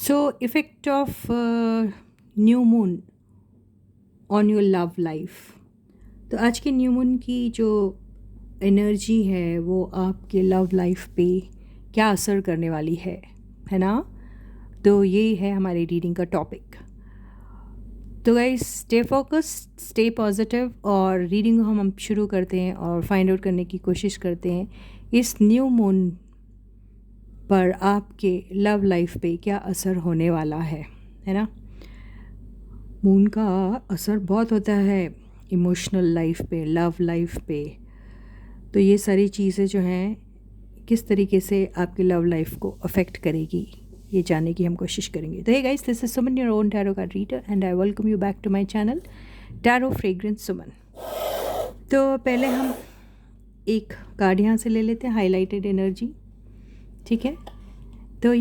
So effect of new moon on your love life. तो आज के न्यू मून की जो एनर्जी है वो आपके लव लाइफ पे क्या असर करने वाली है ना। तो ये है हमारी रीडिंग का टॉपिक। तो guys stay focused, stay positive और रीडिंग को हम शुरू करते हैं और फाइंड आउट करने की कोशिश करते हैं इस न्यू मून पर आपके लव लाइफ पे क्या असर होने वाला है ना। मून का असर बहुत होता है इमोशनल लाइफ पे, लव लाइफ पे। तो ये सारी चीज़ें जो हैं किस तरीके से आपकी लव लाइफ को अफेक्ट करेगी ये जानने की हम कोशिश करेंगे। तो hey guys, this is Suman, your own tarot card reader, and I welcome you back to my channel tarot fragrance Suman. तो पहले हम एक कार्ड यहाँ से ले लेते हैं, हाईलाइटेड एनर्जी। ठीक है, तो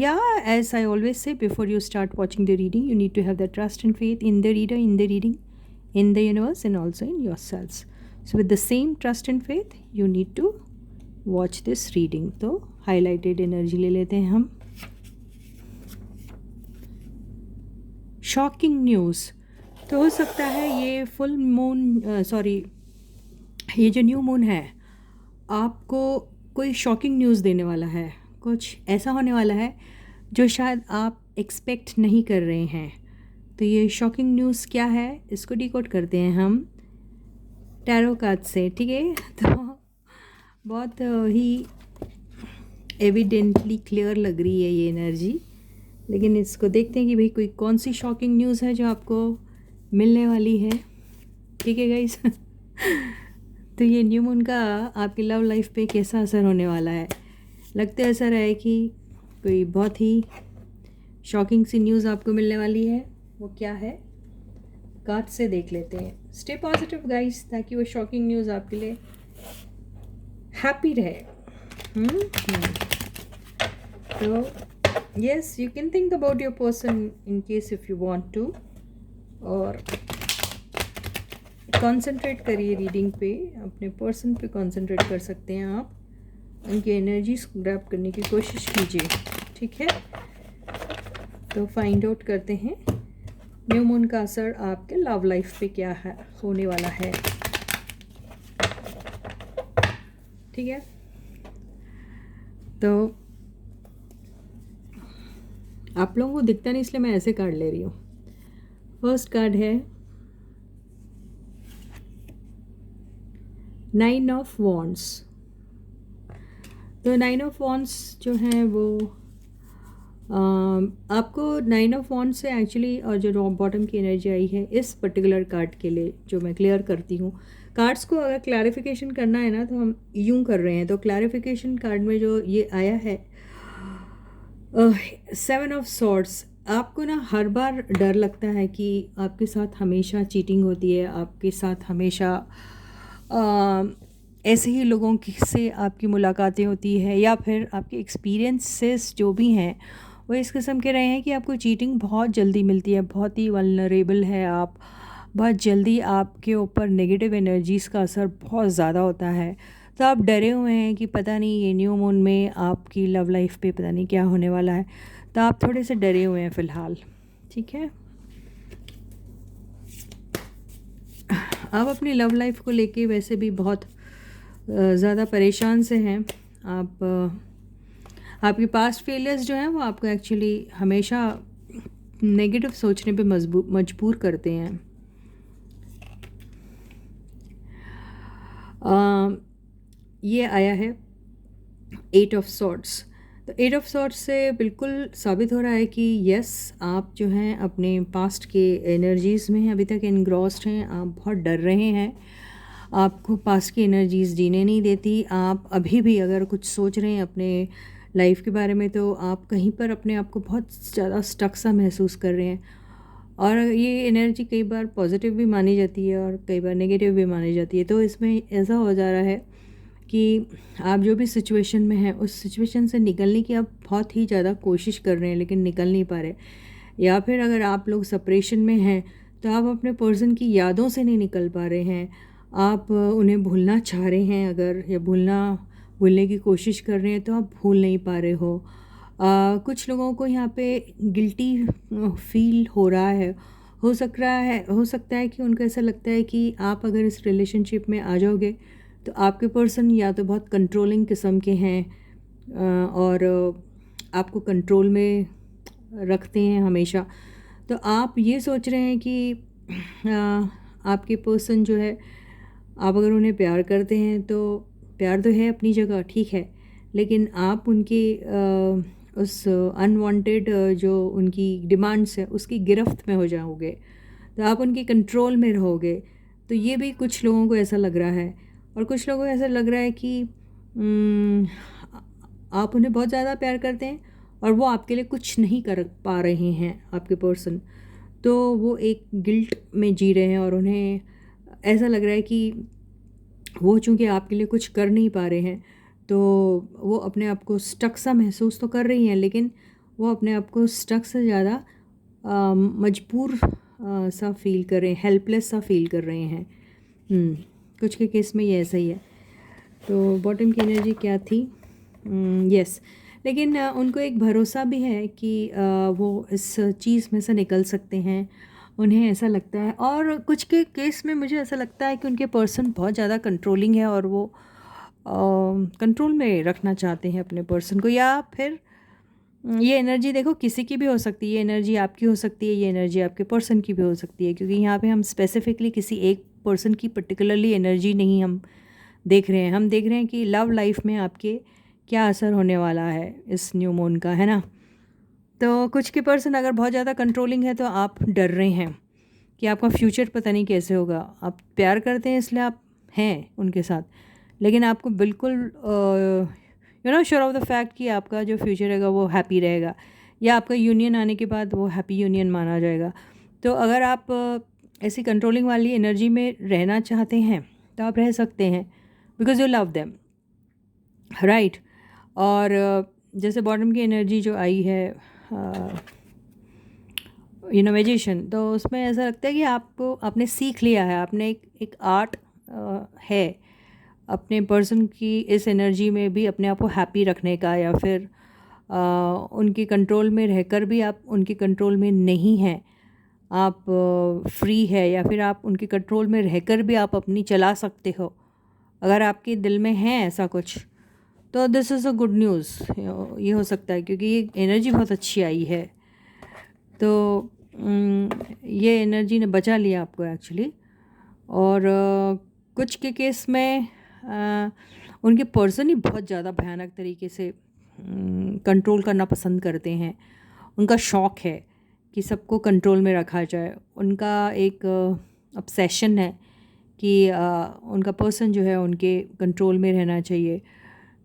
as I always say, before you start watching the reading, you need to have the trust and faith in the reader, in the reading, in the universe, and also in yourselves. So with the same trust and faith, you need to watch this reading. तो highlighted energy ले लेते हैं हम। Shocking news. तो हो सकता है ये फुल मून ये जो न्यू मून है आपको कोई शॉकिंग न्यूज़ देने वाला है। कुछ ऐसा होने वाला है जो शायद आप एक्सपेक्ट नहीं कर रहे हैं। तो ये शॉकिंग न्यूज़ क्या है इसको डिकोड करते हैं हम टैरो कार्ड से। ठीक है, तो बहुत ही एविडेंटली क्लियर लग रही है ये एनर्जी, लेकिन इसको देखते हैं कि भाई कोई कौन सी शॉकिंग न्यूज़ है जो आपको मिलने वाली है। ठीक है गाइस तो ये न्यू मून का आपकी लव लाइफ पे कैसा असर होने वाला है। लगता है ऐसा रहा कि कोई बहुत ही शॉकिंग सी न्यूज़ आपको मिलने वाली है। वो क्या है कार्ड से देख लेते हैं। स्टे पॉजिटिव गाइस, ताकि वो शॉकिंग न्यूज़ आपके लिए हैप्पी रहे। तो yes, you can think about your person in case if you want to, और कंसंट्रेट करिए रीडिंग पे, अपने पर्सन पे कंसंट्रेट कर सकते हैं आप। उनकी एनर्जीज ग्रैब करने की कोशिश कीजिए। ठीक है, तो फाइंड आउट करते हैं न्यू मून का असर आपके लव लाइफ पे क्या है होने वाला है। ठीक है, तो आप लोगों को दिखता नहीं इसलिए मैं ऐसे कार्ड ले रही हूँ। फर्स्ट कार्ड है 9 ऑफ वॉन्ड्स। तो 9 ऑफ वॉन्ड्स जो हैं वो आपको 9 ऑफ वॉन्ड्स से एक्चुअली, और जो बॉटम की एनर्जी आई है इस पर्टिकुलर कार्ड के लिए जो मैं क्लियर करती हूँ। कार्ड्स को अगर क्लैरिफिकेशन करना है ना तो हम यूँ कर रहे हैं। तो क्लैरिफिकेशन कार्ड में जो ये आया है 7 ऑफ सॉर्ड्स। आपको ना हर बार डर लगता है कि आपके साथ हमेशा चीटिंग होती है, आपके साथ हमेशा ऐसे ही लोगों से आपकी मुलाकातें होती है, या फिर आपके एक्सपीरियंसेस जो भी हैं वो इस किस्म के रहे हैं कि आपको चीटिंग बहुत जल्दी मिलती है, बहुत ही वल्नरेबल है आप, बहुत जल्दी आपके ऊपर नेगेटिव एनर्जीज़ का असर बहुत ज़्यादा होता है। तो आप डरे हुए हैं कि पता नहीं ये न्यू मून में आपकी लव लाइफ पे पता नहीं क्या होने वाला है। तो आप थोड़े से डरे हुए हैं फ़िलहाल। ठीक है, आप अपनी लव लाइफ को लेके वैसे भी बहुत ज़्यादा परेशान से हैं आप। आपके पास्ट फेलियर्स जो हैं वो आपको एक्चुअली हमेशा नेगेटिव सोचने पे मजबूर करते हैं। ये आया है 8 ऑफ सॉर्ड्स। तो 8 ऑफ सॉर्ड्स से बिल्कुल साबित हो रहा है कि यस, आप जो हैं अपने पास्ट के एनर्जीज़ में अभी तक इनग्रॉस्ड हैं। आप बहुत डर रहे हैं, आपको पास्ट की एनर्जीज़ जीने नहीं देती। आप अभी भी अगर कुछ सोच रहे हैं अपने लाइफ के बारे में तो आप कहीं पर अपने आप को बहुत ज़्यादा स्टक सा महसूस कर रहे हैं। और ये एनर्जी कई बार पॉजिटिव भी मानी जाती है और कई बार नेगेटिव भी मानी जाती है। तो इसमें ऐसा हो जा रहा है कि आप जो भी सिचुएशन में हैं उस सिचुएशन से निकलने की आप बहुत ही ज़्यादा कोशिश कर रहे हैं लेकिन निकल नहीं पा रहे। या फिर अगर आप लोग सेपरेशन में हैं तो आप अपने पर्सन की यादों से नहीं निकल पा रहे हैं। आप उन्हें भूलना चाह रहे हैं अगर, या भूलने की कोशिश कर रहे हैं तो आप भूल नहीं पा रहे हो। कुछ लोगों को यहाँ पे गिल्टी फील हो रहा है। हो सकता है कि उनको ऐसा लगता है कि आप अगर इस रिलेशनशिप में आ जाओगे तो आपके पर्सन या तो बहुत कंट्रोलिंग किस्म के हैं, और आपको कंट्रोल में रखते हैं हमेशा। तो आप ये सोच रहे हैं कि आपके पर्सन जो है, आप अगर उन्हें प्यार करते हैं तो प्यार तो है अपनी जगह, ठीक है, लेकिन आप उनके उस अनवांटेड जो उनकी डिमांड्स है उसकी गिरफ्त में हो जाओगे, तो आप उनके कंट्रोल में रहोगे। तो ये भी कुछ लोगों को ऐसा लग रहा है। और कुछ लोगों को ऐसा लग रहा है कि उम, आप उन्हें बहुत ज़्यादा प्यार करते हैं और वो आपके लिए कुछ नहीं कर पा रहे हैं, आपके पर्सन। तो वो एक गिल्ट में जी रहे हैं और उन्हें ऐसा लग रहा है कि वो चूँकि आपके लिए कुछ कर नहीं पा रहे हैं, तो वो अपने आप को स्टक सा महसूस तो कर रही हैं, लेकिन वो अपने आप को स्टक से ज़्यादा मजबूर सा फील कर रहे हैं, हेल्पलेस सा फील कर रहे हैं। कुछ के केस में ये ऐसा ही है। तो बॉटम की एनर्जी क्या थी? यस, लेकिन उनको एक भरोसा भी है कि वो इस चीज़ में से निकल सकते हैं। उन्हें ऐसा लगता है, और कुछ के केस में मुझे ऐसा लगता है कि उनके पर्सन बहुत ज़्यादा कंट्रोलिंग है और वो कंट्रोल में रखना चाहते हैं अपने पर्सन को। या फिर ये एनर्जी देखो किसी की भी हो सकती है, ये एनर्जी आपकी हो सकती है, ये एनर्जी आपके पर्सन की भी हो सकती है, क्योंकि यहाँ पे हम स्पेसिफिकली किसी एक पर्सन की पर्टिकुलरली एनर्जी नहीं हम देख रहे हैं। हम देख रहे हैं कि लव लाइफ में आपके क्या असर होने वाला है इस न्यू मून का, है ना। तो कुछ के पर्सन अगर बहुत ज़्यादा कंट्रोलिंग है तो आप डर रहे हैं कि आपका फ्यूचर पता नहीं कैसे होगा। आप प्यार करते हैं इसलिए आप हैं उनके साथ, लेकिन आपको बिल्कुल श्योर ऑफ द फैक्ट कि आपका जो फ्यूचर रहेगा वो हैप्पी रहेगा, या आपका यूनियन आने के बाद वो हैप्पी यूनियन माना जाएगा। तो अगर आप ऐसी कंट्रोलिंग वाली एनर्जी में रहना चाहते हैं तो आप रह सकते हैं, because you love them, right. और जैसे बॉटम की एनर्जी जो आई है, मैजिशियन, तो उसमें ऐसा लगता है कि आपको आपने सीख लिया है, आपने एक आर्ट है अपने पर्सन की इस एनर्जी में भी अपने आप को हैप्पी रखने का, या फिर उनके कंट्रोल में रहकर भी आप उनके कंट्रोल में नहीं हैं, आप फ्री है, या फिर आप उनके कंट्रोल में रहकर भी आप अपनी चला सकते हो। अगर आपके दिल में है ऐसा कुछ, तो this is a good news. ये हो सकता है क्योंकि ये एनर्जी बहुत अच्छी आई है। तो ये एनर्जी ने बचा लिया आपको एक्चुअली। और कुछ के केस में उनके पर्सन ही बहुत ज़्यादा भयानक तरीके से कंट्रोल करना पसंद करते हैं। उनका शौक़ है कि सबको कंट्रोल में रखा जाए। उनका एक ऑब्सेशन है कि उनका पर्सन जो है उनके कंट्रोल में रहना चाहिए।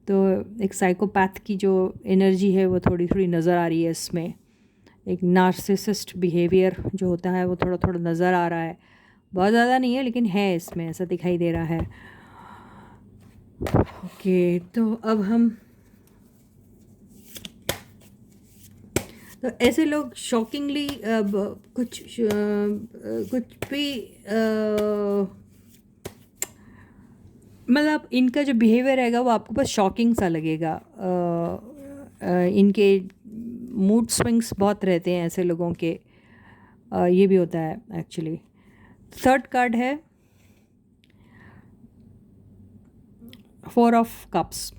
तो एक साइकोपैथ की जो एनर्जी है वो थोड़ी थोड़ी नज़र आ रही है इसमें। एक नार्सिसिस्ट बिहेवियर जो होता है वो थोड़ा थोड़ा नज़र आ रहा है, बहुत ज़्यादा नहीं है लेकिन है, इसमें ऐसा दिखाई दे रहा है। ओके, तो अब हम, तो ऐसे लोग शॉकिंगली कुछ भी मतलब इनका जो बिहेवियर रहेगा वो आपको बस शॉकिंग सा लगेगा। इनके मूड स्विंग्स बहुत रहते हैं ऐसे लोगों के, ये भी होता है एक्चुअली। थर्ड कार्ड है 4 ऑफ कप्स।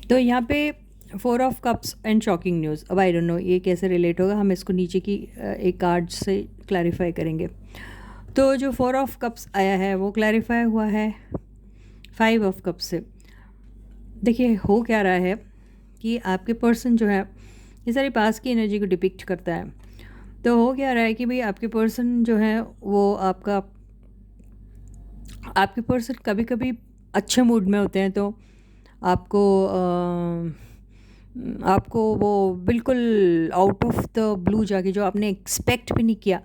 तो यहाँ पे 4 of cups and shocking news, अब आई डोंट नो ये कैसे रिलेट होगा, हम इसको नीचे की एक कार्ड से क्लैरिफाई करेंगे। तो जो 4 ऑफ कप्स आया है वो क्लैरिफाई हुआ है 5 ऑफ कप्स से। देखिए हो क्या रहा है कि आपके पर्सन जो है, ये सारी पास की एनर्जी को डिपिक्ट करता है। तो हो क्या रहा है कि भाई आपके पर्सन जो है वो आपके पर्सन कभी कभी अच्छे मूड में होते हैं, तो आपको वो बिल्कुल आउट ऑफ द ब्लू जाके, जो आपने एक्सपेक्ट भी नहीं किया,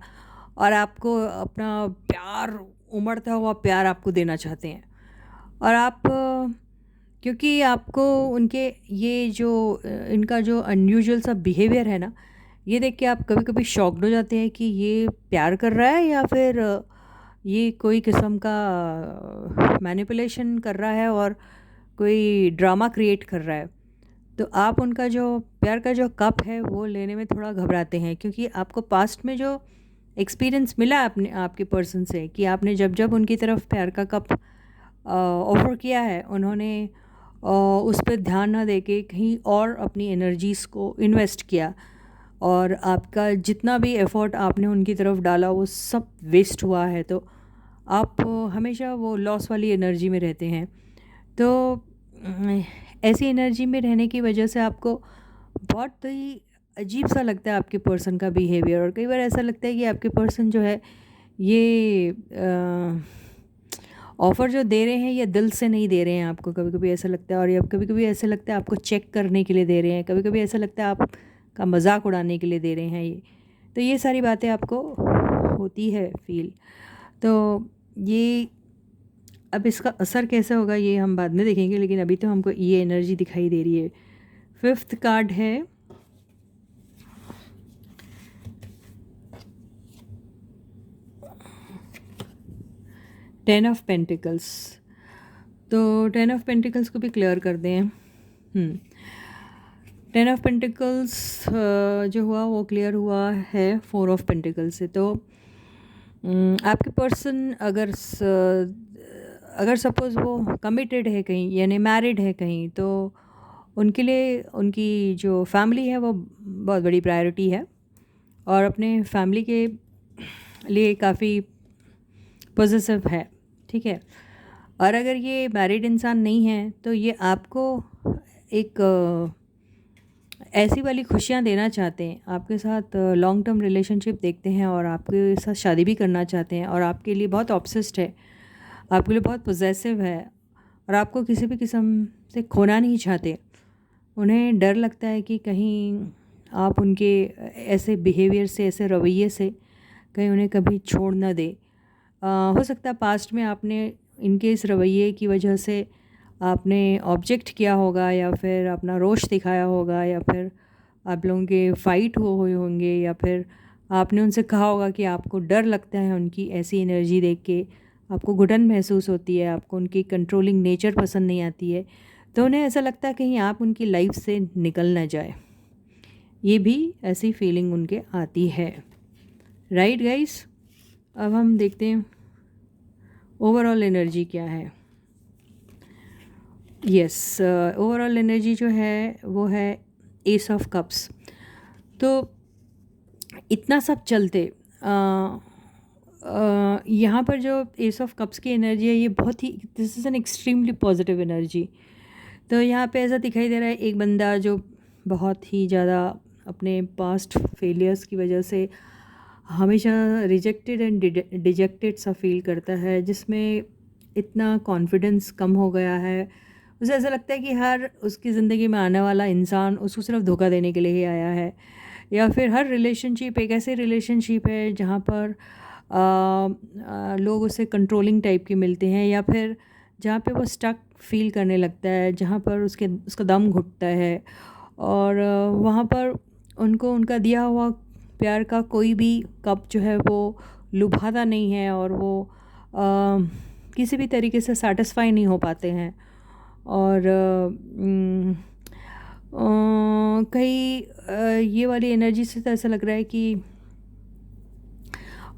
और आपको अपना प्यार, उमड़ता हुआ प्यार आपको देना चाहते हैं। और आप क्योंकि आपको उनके ये जो इनका जो अनयूजुअल सा बिहेवियर है ना, ये देख के आप कभी कभी शॉक्ड हो जाते हैं कि ये प्यार कर रहा है या फिर ये कोई किस्म का मैनिपुलेशन कर रहा है और कोई ड्रामा क्रिएट कर रहा है। तो आप उनका जो प्यार का जो कप है वो लेने में थोड़ा घबराते हैं, क्योंकि आपको पास्ट में जो एक्सपीरियंस मिला अपने आपके पर्सन से कि आपने जब जब उनकी तरफ प्यार का कप ऑफ़र किया है, उन्होंने उस पे ध्यान ना देके कहीं और अपनी एनर्जीज़ को इन्वेस्ट किया, और आपका जितना भी एफ़र्ट आपने उनकी तरफ डाला वो सब वेस्ट हुआ है। तो आप हमेशा वो लॉस वाली एनर्जी में रहते हैं। तो ऐसी एनर्जी में रहने की वजह से आपको बहुत ही अजीब सा लगता है आपके पर्सन का बिहेवियर, और कई बार ऐसा लगता है कि आपके पर्सन जो है ये ऑफ़र जो दे रहे हैं ये दिल से नहीं दे रहे हैं आपको, कभी कभी ऐसा लगता है। और या कभी कभी ऐसा लगता है आपको चेक करने के लिए दे रहे हैं, कभी कभी ऐसा लगता है आपका मजाक उड़ाने के लिए दे रहे हैं ये। तो ये सारी बातें आपको होती है फील। तो ये अब इसका असर कैसा होगा ये हम बाद में देखेंगे, लेकिन अभी तो हमको ये एनर्जी दिखाई दे रही है। फिफ्थ कार्ड है टेन ऑफ पेंटिकल्स। तो टेन ऑफ पेंटिकल्स को भी क्लियर कर दें। टेन ऑफ पेंटिकल्स जो हुआ वो क्लियर हुआ है फोर ऑफ पेंटिकल्स से। तो आपके पर्सन अगर सपोज़ वो कमिटेड है कहीं, यानी मैरिड है कहीं, तो उनके लिए उनकी जो फैमिली है वो बहुत बड़ी प्रायोरिटी है, और अपने फैमिली के लिए काफ़ी पॉजिटिव है, ठीक है। और अगर ये मैरिड इंसान नहीं है तो ये आपको एक ऐसी वाली खुशियाँ देना चाहते हैं, आपके साथ लॉन्ग टर्म रिलेशनशिप देखते हैं, और आपके साथ शादी भी करना चाहते हैं, और आपके लिए बहुत ऑब्सेस्ड है, आपके लिए बहुत पोजेसिव है, और आपको किसी भी किस्म से खोना नहीं चाहते। उन्हें डर लगता है कि कहीं आप उनके ऐसे बिहेवियर से, ऐसे रवैये से कहीं उन्हें कभी छोड़ ना दे। हो सकता है पास्ट में आपने इनके इस रवैये की वजह से आपने ऑब्जेक्ट किया होगा, या फिर अपना रोष दिखाया होगा, या फिर आप लोगों के फ़ाइट हुए होंगे, या फिर आपने उनसे कहा होगा कि आपको डर लगता है उनकी ऐसी एनर्जी देख के, आपको घुटन महसूस होती है, आपको उनकी कंट्रोलिंग नेचर पसंद नहीं आती है। तो उन्हें ऐसा लगता है कहीं आप उनकी लाइफ से निकल ना जाए, ये भी ऐसी फीलिंग उनके आती है। राइट गाइस, अब हम देखते हैं ओवरऑल एनर्जी क्या है। यस, ओवरऑल एनर्जी जो है वो है एस ऑफ कप्स। तो इतना सब चलते यहाँ पर जो एस ऑफ कप्स की एनर्जी है ये बहुत ही, this is an extremely positive energy. तो यहाँ पे ऐसा दिखाई दे रहा है एक बंदा जो बहुत ही ज़्यादा अपने पास्ट फेलियर्स की वजह से हमेशा रिजेक्टेड एंड डिजेक्टेड सा फील करता है, जिसमें इतना कॉन्फिडेंस कम हो गया है। उसे ऐसा लगता है कि हर उसकी ज़िंदगी में आने वाला इंसान उसको सिर्फ धोखा देने के लिए ही आया है, या फिर हर रिलेशनशिप एक ऐसे रिलेशनशिप है जहाँ पर लोग उसे कंट्रोलिंग टाइप के मिलते हैं, या फिर जहाँ पे वो स्टक फील करने लगता है, जहाँ पर उसका दम घुटता है, और वहाँ पर उनको उनका दिया हुआ प्यार का कोई भी कप जो है वो लुभाता नहीं है, और वो किसी भी तरीके से सेटिस्फाई नहीं हो पाते हैं। और कई ये वाली एनर्जी से तो ऐसा लग रहा है कि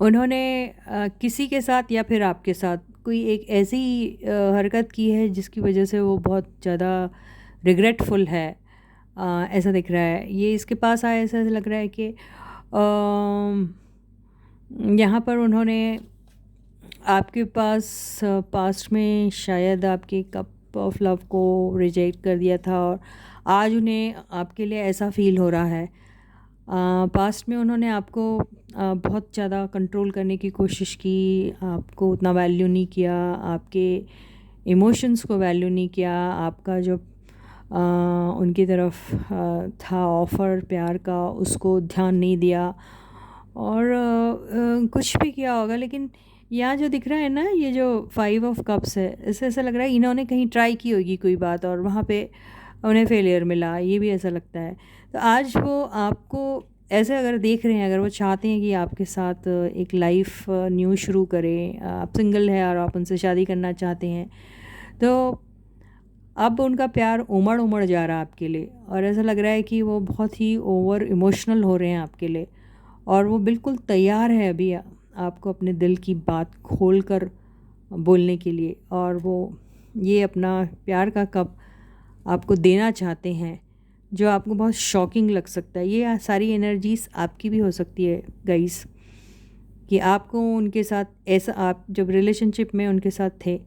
उन्होंने किसी के साथ या फिर आपके साथ कोई एक ऐसी हरकत की है जिसकी वजह से वो बहुत ज़्यादा रिग्रेटफुल है, ऐसा दिख रहा है। ये इसके पास आया, ऐसा लग रहा है कि यहाँ पर उन्होंने आपके पास पास्ट में शायद आपके कप ऑफ लव को रिजेक्ट कर दिया था, और आज उन्हें आपके लिए ऐसा फील हो रहा है। पास्ट में उन्होंने आपको बहुत ज़्यादा कंट्रोल करने की कोशिश की, आपको उतना वैल्यू नहीं किया, आपके इमोशंस को वैल्यू नहीं किया, आपका जो उनकी तरफ था ऑफ़र प्यार का उसको ध्यान नहीं दिया, और कुछ भी किया होगा। लेकिन यहाँ जो दिख रहा है ना, ये जो 5 ऑफ कप्स है, इससे ऐसा लग रहा है इन्होंने कहीं ट्राई की होगी कोई बात, और वहाँ पे उन्हें फेलियर मिला, ये भी ऐसा लगता है। तो आज वो आपको ऐसे अगर देख रहे हैं, अगर वो चाहते हैं कि आपके साथ एक लाइफ न्यू शुरू करें, आप सिंगल है और आप उनसे शादी करना चाहते हैं, तो अब उनका प्यार उमड़ उमड़ जा रहा है आपके लिए, और ऐसा लग रहा है कि वो बहुत ही ओवर इमोशनल हो रहे हैं आपके लिए, और वो बिल्कुल तैयार है अभी आपको अपने दिल की बात खोल कर बोलने के लिए। और वो ये अपना प्यार का कप आपको देना चाहते हैं, जो आपको बहुत शॉकिंग लग सकता है। ये सारी एनर्जीज आपकी भी हो सकती है गाइस, कि आपको उनके साथ ऐसा, आप जब रिलेशनशिप में उनके साथ थे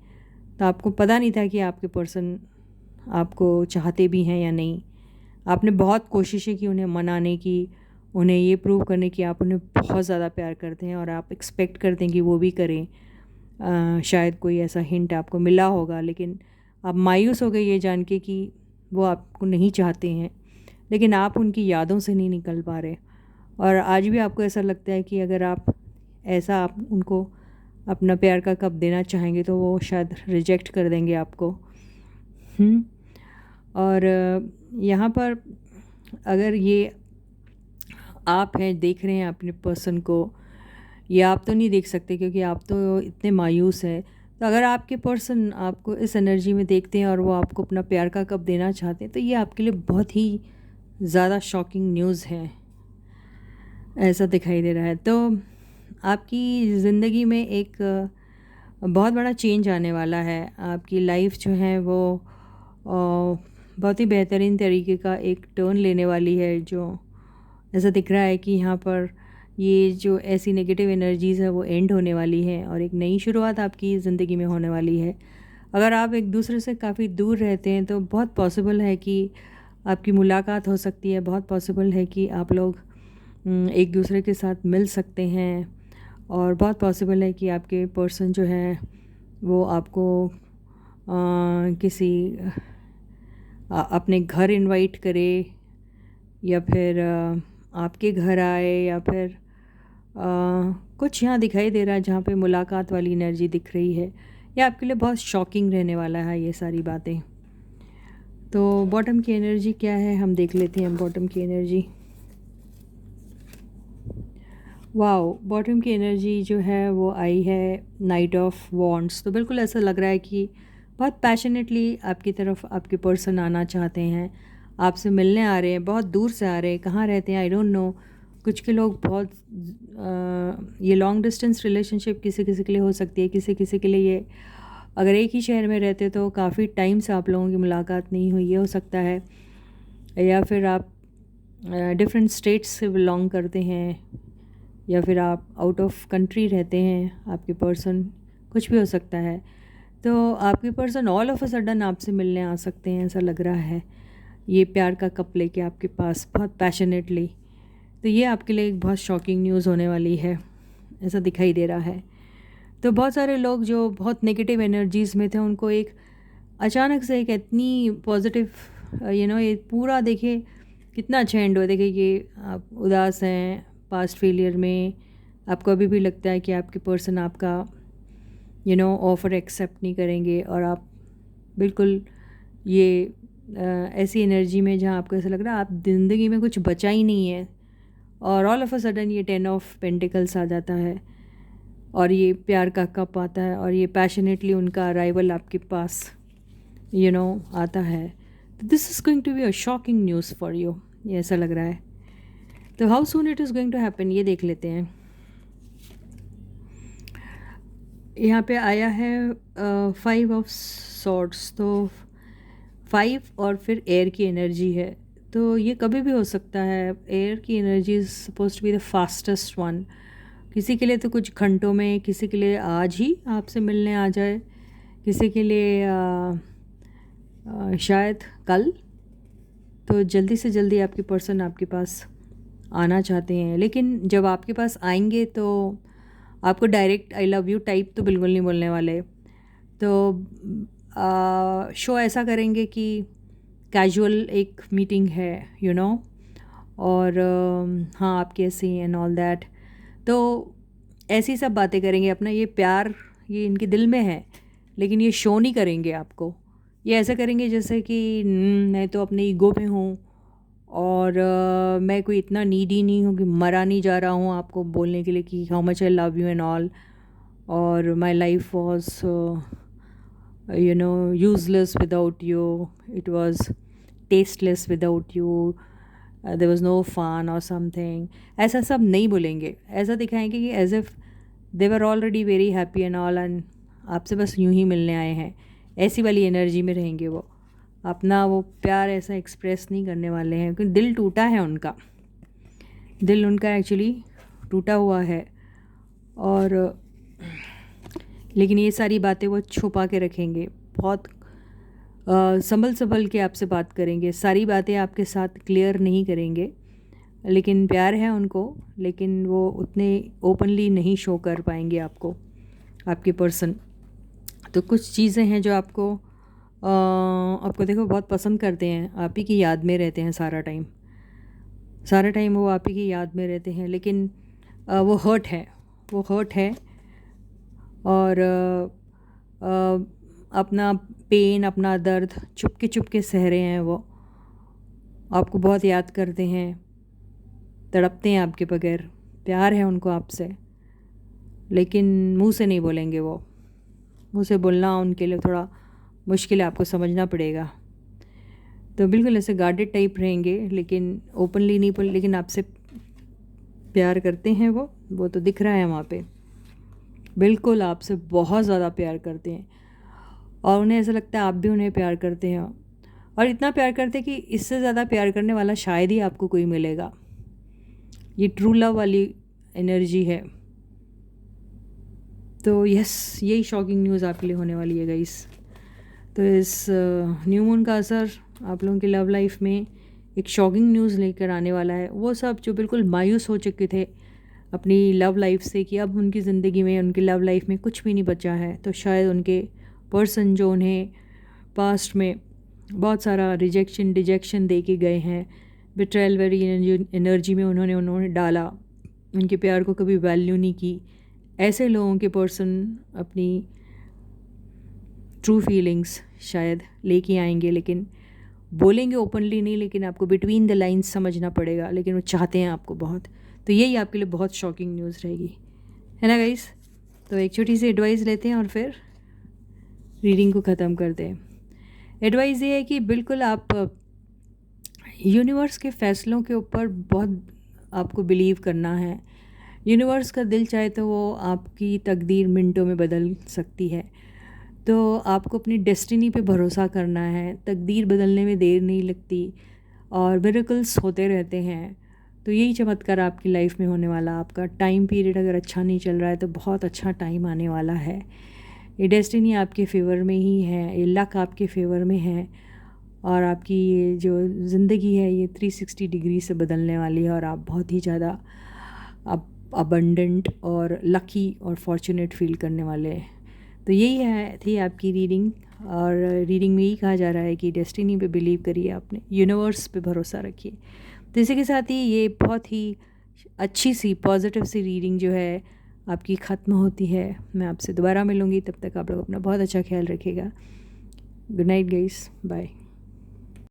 तो आपको पता नहीं था कि आपके पर्सन आपको चाहते भी हैं या नहीं। आपने बहुत कोशिशें की उन्हें मनाने की, उन्हें ये प्रूव करने की आप उन्हें बहुत ज़्यादा प्यार करते हैं, और आप एक्सपेक्ट करते हैं कि वो भी करें। शायद कोई ऐसा हिंट आपको मिला होगा, लेकिन आप मायूस हो गए ये जान के कि वो आपको नहीं चाहते हैं, लेकिन आप उनकी यादों से नहीं निकल पा रहे। और आज भी आपको ऐसा लगता है कि अगर आप ऐसा आप उनको अपना प्यार का कप देना चाहेंगे तो वो शायद रिजेक्ट कर देंगे आपको। और यहाँ पर अगर ये आप हैं, देख रहे हैं अपने पर्सन को, ये आप तो नहीं देख सकते क्योंकि आप तो इतने मायूस हैं। तो अगर आपके पर्सन आपको इस एनर्जी में देखते हैं और वो आपको अपना प्यार का कप देना चाहते हैं, तो ये आपके लिए बहुत ही ज़्यादा शॉकिंग न्यूज़ है, ऐसा दिखाई दे रहा है। तो आपकी ज़िंदगी में एक बहुत बड़ा चेंज आने वाला है। आपकी लाइफ जो है वो बहुत ही बेहतरीन तरीके का एक टर्न लेने वाली है, जो ऐसा दिख रहा है कि यहाँ पर ये जो ऐसी नेगेटिव एनर्जीज़ है वो एंड होने वाली है, और एक नई शुरुआत आपकी ज़िंदगी में होने वाली है। अगर आप एक दूसरे से काफ़ी दूर रहते हैं तो बहुत पॉसिबल है कि आपकी मुलाकात हो सकती है, बहुत पॉसिबल है कि आप लोग एक दूसरे के साथ मिल सकते हैं, और बहुत पॉसिबल है कि आपके पर्सन जो है वो आपको किसी अपने घर इनवाइट करे, या फिर आपके घर आए, या फिर कुछ यहाँ दिखाई दे रहा है जहाँ पे मुलाकात वाली एनर्जी दिख रही है। ये आपके लिए बहुत शॉकिंग रहने वाला है ये सारी बातें। तो बॉटम की एनर्जी क्या है हम देख लेते हैं। बॉटम की एनर्जी, वाओ, बॉटम की एनर्जी जो है वो आई है नाइट ऑफ वॉन्ड्स। तो बिल्कुल ऐसा लग रहा है कि बहुत पैशनेटली आपकी तरफ आपके पर्सन आना चाहते हैं, आपसे मिलने आ रहे हैं, बहुत दूर से आ रहे हैं। कहाँ रहते हैं आई डोंट नो। कुछ के लोग बहुत ये लॉन्ग डिस्टेंस रिलेशनशिप किसी किसी के लिए हो सकती है, किसी किसी के लिए ये अगर एक ही शहर में रहते तो काफ़ी टाइम से आप लोगों की मुलाकात नहीं हुई, ये हो सकता है। या फिर आप डिफरेंट स्टेट्स से बिलोंग करते हैं, या फिर आप आउट ऑफ कंट्री रहते हैं, आपके पर्सन, कुछ भी हो सकता है। तो आपके person all of a sudden आपसे मिलने आ सकते हैं, ऐसा लग रहा है, ये प्यार का कप लेके आपके पास बहुत पैशनेटली। तो ये आपके लिए एक बहुत शॉकिंग न्यूज़ होने वाली है, ऐसा दिखाई दे रहा है। तो बहुत सारे लोग जो बहुत नेगेटिव एनर्जीज़ में थे, उनको एक अचानक से एक इतनी पॉजिटिव ये पूरा देखिए कितना अच्छा एंड हुआ। देखिए ये आप उदास हैं पास्ट फेलियर में, आपको अभी भी लगता है कि आपके पर्सन आपका ऑफ़र एक्सेप्ट नहीं करेंगे, और आप बिल्कुल ये ऐसी एनर्जी में जहाँ आपको ऐसा लग रहा है आप ज़िंदगी में कुछ बचा ही नहीं है, और ऑल ऑफ अ सडन ये 10 ऑफ पेंटिकल्स आ जाता है, और ये प्यार का कप आता है, और ये पैशनेटली उनका अराइवल आपके पास आता है। तो this is going to be a shocking news for you, ये ऐसा लग रहा है। तो how soon it is going to happen ये देख लेते हैं। यहाँ पे आया है 5 ऑफ सॉर्ड्स। तो 5 और फिर एयर की एनर्जी है, तो ये कभी भी हो सकता है। एयर की energy is suppose to be the fastest one. किसी के लिए तो कुछ घंटों में, किसी के लिए आज ही आपसे मिलने आ जाए, किसी के लिए शायद कल। तो जल्दी से जल्दी आपके पर्सन आपके पास आना चाहते हैं, लेकिन जब आपके पास आएंगे तो आपको direct I love you type तो बिल्कुल नहीं बोलने वाले। तो शो ऐसा करेंगे कि कैजुअल एक मीटिंग है और हाँ आप कैसे हैं एंड ऑल दैट। तो ऐसी सब बातें करेंगे। अपना ये प्यार ये इनके दिल में है, लेकिन ये शो नहीं करेंगे आपको। ये ऐसा करेंगे जैसे कि मैं तो अपने ईगो पे हूँ, और मैं कोई इतना नीडी नहीं हूँ कि मरा नहीं जा रहा हूँ आपको बोलने के लिए कि how much I love you and all, और my life was useless without you, it was tasteless without you, there was no fun or something. ऐसा सब नहीं बोलेंगे, ऐसा दिखाएंगे कि as if they were already very happy and all, and आपसे बस यूं ही मिलने आए हैं, ऐसी वाली एनर्जी में रहेंगे वो। अपना वो प्यार ऐसा एक्सप्रेस नहीं करने वाले हैं, क्योंकि दिल टूटा है उनका, दिल उनका एक्चुअली टूटा हुआ है। और लेकिन ये सारी बातें वो छुपा के रखेंगे, बहुत संभल संभल के आपसे बात करेंगे, सारी बातें आपके साथ क्लियर नहीं करेंगे, लेकिन प्यार है उनको, लेकिन वो उतने ओपनली नहीं शो कर पाएंगे आपको, आपके पर्सन। तो कुछ चीज़ें हैं जो आपको देखो बहुत पसंद करते हैं, आप ही की याद में रहते हैं सारा टाइम, सारा टाइम वो आप ही की याद में रहते हैं, लेकिन वो हर्ट है, वो हर्ट है। और अपना पेन, अपना दर्द चुपके सह रहे हैं वो, आपको बहुत याद करते हैं, तड़पते हैं आपके बगैर, प्यार है उनको आपसे, लेकिन मुंह से नहीं बोलेंगे वो, मुंह से बोलना उनके लिए थोड़ा मुश्किल है, आपको समझना पड़ेगा। तो बिल्कुल ऐसे गार्डेड टाइप रहेंगे, लेकिन ओपनली नहीं बोल, लेकिन आपसे प्यार करते हैं वो तो दिख रहा है वहाँ पे, बिल्कुल आपसे बहुत ज़्यादा प्यार करते हैं, और उन्हें ऐसा लगता है आप भी उन्हें प्यार करते हैं, और इतना प्यार करते हैं कि इससे ज़्यादा प्यार करने वाला शायद ही आपको कोई मिलेगा। ये ट्रू लव वाली एनर्जी है। तो यस, यही शॉकिंग न्यूज़ आपके लिए होने वाली है गाइस। तो इस न्यू मून का असर आप लोगों की लव लाइफ में एक शॉकिंग न्यूज़ लेकर आने वाला है। वो सब जो बिल्कुल मायूस हो चुके थे अपनी लव लाइफ से, कि अब उनकी ज़िंदगी में, उनकी लव लाइफ में कुछ भी नहीं बचा है, तो शायद उनके पर्सन जो उन्हें पास्ट में बहुत सारा रिजेक्शन डिजेक्शन दे के गए हैं, बिट्रेयल वेरी एनर्जी में उन्होंने डाला, उनके प्यार को कभी वैल्यू नहीं की, ऐसे लोगों के पर्सन अपनी ट्रू फीलिंग्स शायद लेके आएंगे, लेकिन बोलेंगे ओपनली नहीं, लेकिन आपको बिटवीन द लाइन्स समझना पड़ेगा, लेकिन वो चाहते हैं आपको बहुत। तो यही आपके लिए बहुत शॉकिंग न्यूज़ रहेगी, है ना गाइस। तो एक छोटी सी एडवाइस लेते हैं और फिर रीडिंग को ख़त्म करते हैं। एडवाइस ये है कि बिल्कुल आप यूनिवर्स के फ़ैसलों के ऊपर बहुत आपको बिलीव करना है। यूनिवर्स का दिल चाहे तो वो आपकी तकदीर मिनटों में बदल सकती है, तो आपको अपनी डेस्टिनी पे भरोसा करना है। तकदीर बदलने में देर नहीं लगती और मिरेकल्स होते रहते हैं। तो यही चमत्कार आपकी लाइफ में होने वाला। आपका टाइम पीरियड अगर अच्छा नहीं चल रहा है तो बहुत अच्छा टाइम आने वाला है। ये डेस्टिनी आपके फेवर में ही है, ये लक आपके फेवर में है, और आपकी ये जो ज़िंदगी है ये 360 डिग्री से बदलने वाली है, और आप बहुत ही ज़्यादा अबंडेंट और लकी और फॉर्चुनेट फील करने वाले हैं। तो यही थी आपकी रीडिंग, और रीडिंग में यही कहा जा रहा है कि डेस्टिनी पे बिलीव करिए, अपने यूनिवर्स पे भरोसा रखिए। तो इसी के साथ ही ये बहुत ही अच्छी सी पॉजिटिव सी रीडिंग जो है आपकी ख़त्म होती है। मैं आपसे दोबारा मिलूँगी, तब तक आप लोग अपना बहुत अच्छा ख्याल रखिएगा। Good night guys, bye.